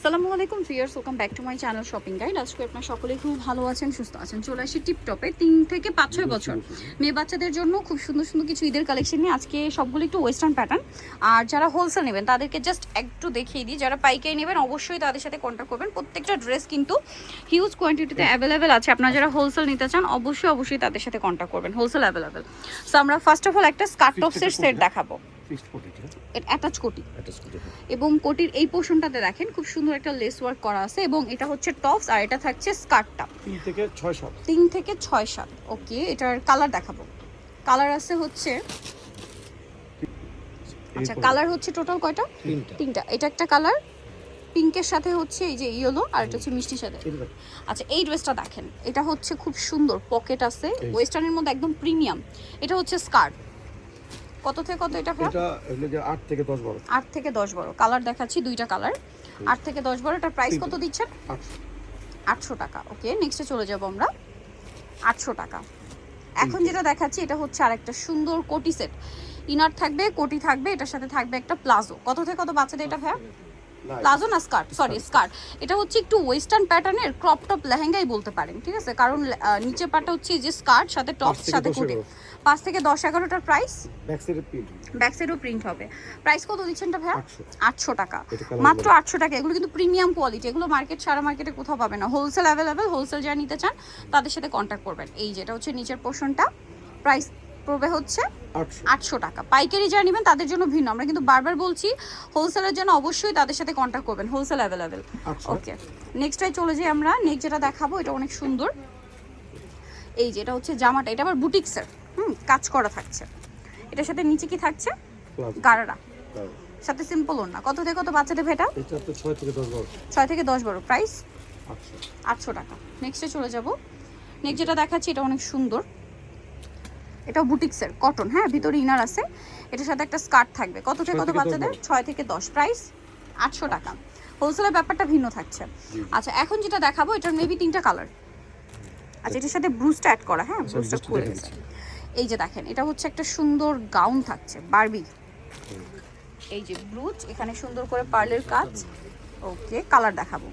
আসসালামু আলাইকুম viewers, welcome back to my channel shopping guide. আজকে আপনারা সকলেই খুব ভালো আছেন, সুস্থ আছেন। চলে আসি টিপটপে 3 থেকে 5-6 বছর মেয়ে বাচ্চাদের জন্য খুব সুন্দর সুন্দর কিছু ঈদের কালেকশন নিয়ে আজকে সবগুলো একটু ওয়েস্টার্ন প্যাটার্ন। আর যারা হোলসেল নেবেন তাদেরকে জাস্ট একটু দেখিয়ে দিই, যারা পাইকারি নেবেন অবশ্যই তাদের সাথে কন্ট্যাক্ট করবেন। প্রত্যেকটা ড্রেস কিন্তু হিউজ কোয়ান্টিটিতে অ্যাভেলেবেল আছে। আপনারা যারা হোলসেল নিতে চান অবশ্যই তাদের সাথে কন্ট্যাক্ট করবেন, হোলসেল অ্যাভেলেবেল। সো আমরা ফার্স্ট অফ অল একটা স্কার্ট টপসের সেট দেখাবো, অ্যাটাচ কোটি এবং কোটির এই পোর্শনটাতে দেখেন খুব সুন্দর একটা লেস ওয়ার্ক করা আছে এবং এটা হচ্ছে টপস আর এটা থাকছে স্কার্টটা 3 থেকে 6-7। ওকে, এটার কালার দেখাবো। কালার আছে হচ্ছে, আচ্ছা কালার হচ্ছে টোটাল কয়টা? তিনটা। এটা একটা কালার পিঙ্কের সাথে হচ্ছে এই যে ইয়েলো, আর এটা হচ্ছে মিষ্টির সাথে। আচ্ছা এই ড্রেসটা দেখেন, এটা হচ্ছে খুব সুন্দর, পকেট আছে, ওয়েস্টার্নের মধ্যে একদম প্রিমিয়াম। এটা হচ্ছে স্কার্ট। কত থেকে কত এটা? এটা 8 থেকে 10 বড়। 8 থেকে 10 বড়। কালার দেখাচ্ছি, দুইটা কালার, 8 থেকে 10 বড়। এটার প্রাইস কত দিচ্ছেন? 800 টাকা। ওকে, নেক্সটে চলে যাব আমরা। 800 টাকা। এখন যেটা দেখাচ্ছি এটা হচ্ছে আরেকটা সুন্দর কোটি সেট। ইনার থাকবে, কোটি থাকবে, এটার সাথে থাকবে একটা প্লাজো। কত থেকে কত বাচ্চাদের এটা ভাইয়া? প্লাজো না স্কার্ট, সরি স্কার্ট। এটা হচ্ছে একটু ওয়েস্টার্ন প্যাটার্নের ক্রপ টপ লেহেঙ্গাই বলতে পারেন, ঠিক আছে? কারণ নিচের পাটটা হচ্ছে যে স্কার্ট সাথে টপ সাথে কোটি। 5 থেকে 10-11টার প্রাইস। ব্যাক সাইডও প্রিন্ট হবে। প্রাইস কত দিচ্ছেন এটা ভাইয়া? 800 টাকা, মাত্র 800 টাকা। এগুলো কিন্তু প্রিমিয়াম কোয়ালিটি, এগুলো মার্কেট সারা মার্কেটে কোথাও পাবে না। হোলসেল অ্যাভেলেবেল, হোলসেল যারা নিতে চান তাদের সাথে কন্ট্যাক্ট করবেন। এই যেটা হচ্ছে নিচের পোর্শনটা, প্রাইস পড়বে হচ্ছে 800 টাকা। পাইকারি যারা নেবেন তাদের জন্য ভিন্ন, আমরা কিন্তু বারবার বলছি হোলসেলের জন্য অবশ্যই তাদের সাথে কন্ট্যাক্ট করবেন, হোলসেল অ্যাভেলেবেল। ওকে, নেক্সটটাই চলে যাই আমরা। নেক্সট যেটা দেখাবো এটা অনেক সুন্দর। এই যে এটা হচ্ছে জামাটা, এটা আবার বুটিক্সের, কাজ করা থাকছে। এটার সাথে নিচে কি থাকছে? গারারা, সাথে সিম্পল ওড়না। কত থেকে কত বাচ্চাদের ভেটা? এটা তো 6 থেকে 10 বড়। 6 থেকে 10 বড়। প্রাইস 800 টাকা। নেক্সটে চলে যাব। নেক্সট যেটা দেখাচ্ছি এটা অনেক সুন্দর, এটাও বুটিক্সের কটন, হ্যাঁ, ভিতরে ইনার আছে। এটার সাথে একটা স্কার্ট থাকবে। কত থেকে কত বাচ্চাদের? 6 থেকে 10। প্রাইস 800 টাকা। হোলসেলের ব্যাপারটা ভিন্ন থাকছে। আচ্ছা এখন যেটা দেখাবো এটার মেবি 3টা কালার। আচ্ছা এটার সাথে ব্রুজটা অ্যাড করা, হ্যাঁ, ব্রুজটা খুলে গেছে। এই যে দেখেন এটা হচ্ছে একটা সুন্দর গাউন থাকছে বারবি। এই যে ব্রুজ, এখানে সুন্দর করে পার্লের কাজ। ওকে, কালার দেখাবো।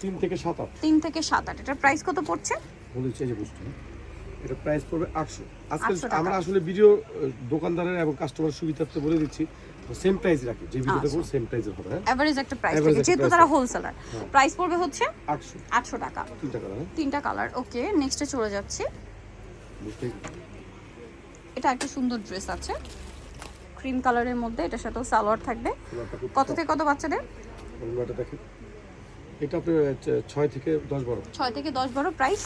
3 থেকে 7। 3 থেকে 7-8। এটার প্রাইস কত পড়ছে? বলেছি এই যে বুঝতে, এটা প্রাইস পড়বে 800। আজকে 800 টাকা। আমরা আসলে ভিডিও দোকানদারের এবং কাস্টমার সুবিধার্থে বলে দিচ্ছি, সেম প্রাইস রাখি, যে ভিডিওটা করব সেম প্রাইসের হবে। হ্যাঁ, এভারেজ একটা প্রাইস থাকে যেহেতু তারা হোলসেলার। প্রাইস পড়বে হচ্ছে 800 টাকা। 3টা কালার। 3টা কালার। ওকে, নেক্সটে চলে যাচ্ছি। এটা একটা সুন্দর ড্রেস আছে ক্রিম কালারের মধ্যে, এটার সাথেও সালোয়ার থাকবে। কত থেকে কত বাচ্চাদের? এটা দেখেন, এটা আপনার 6 থেকে 10 বড়। 6 থেকে 10 বড়। প্রাইস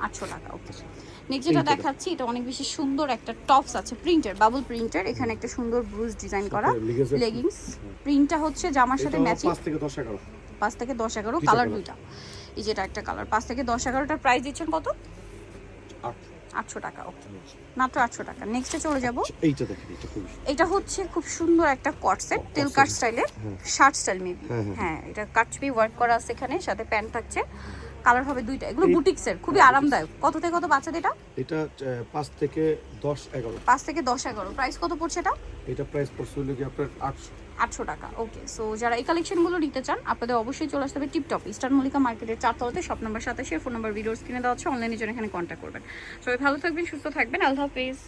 800 টাকা। ওকে, নেক্সট যেটা দেখাচ্ছি এটা অনেক বেশি সুন্দর একটা টপস আছে, প্রিন্টের, বাবল প্রিন্টের। এখানে একটা সুন্দর ব্রুজ ডিজাইন করা লেগিংস। প্রিন্টটা হচ্ছে জামার সাথে ম্যাচিং। 5 থেকে 10-11। 5 থেকে 10-11 কালার দুইটা। এই যেটা একটা কালার। 5 থেকে 10-11টার প্রাইস দিচ্ছেন কত? 800 টাকা। ওকে, মাত্র 800 টাকা। নেক্সটে চলে যাব। এইটা দেখেন, এটা খুব, এটা হচ্ছে খুব সুন্দর একটা কট সেট, টেল কাট স্টাইলের, শার্ট স্টাইল মেবি। হ্যাঁ, এটা কাটছবি ওয়ার্ক করা আছে এখানে, সাথে প্যান্ট থাকছে। কালার হবে দুইটা। এগুলো বুটিক্সের, খুবই আরামদায়ক। কত থেকে কত বাচ্চাদের এটা? এটা 5 থেকে 10-11। 5 থেকে 10-11। প্রাইস কত পড়ছে এটা? এটা প্রাইস পড়ছে হলো কি আপনার 800 টাকা। ওকে, সো যারা এই কালেকশনগুলো নিতে চান আপনাদের অবশ্যই চলে আসতে হবে টিপটপ ইস্টার্ন মল্লিকা মার্কেটের 4 তলাতে, শপ নাম্বার 27। ফোন নাম্বার ভিডিওর স্ক্রিনে দেওয়া আছে, অনলাইনে জন্য এখানে কন্ট্যাক্ট করবেন। সবাই ভালো থাকবেন, সুস্থ থাকবেন, আল্লাহ হাফেজ।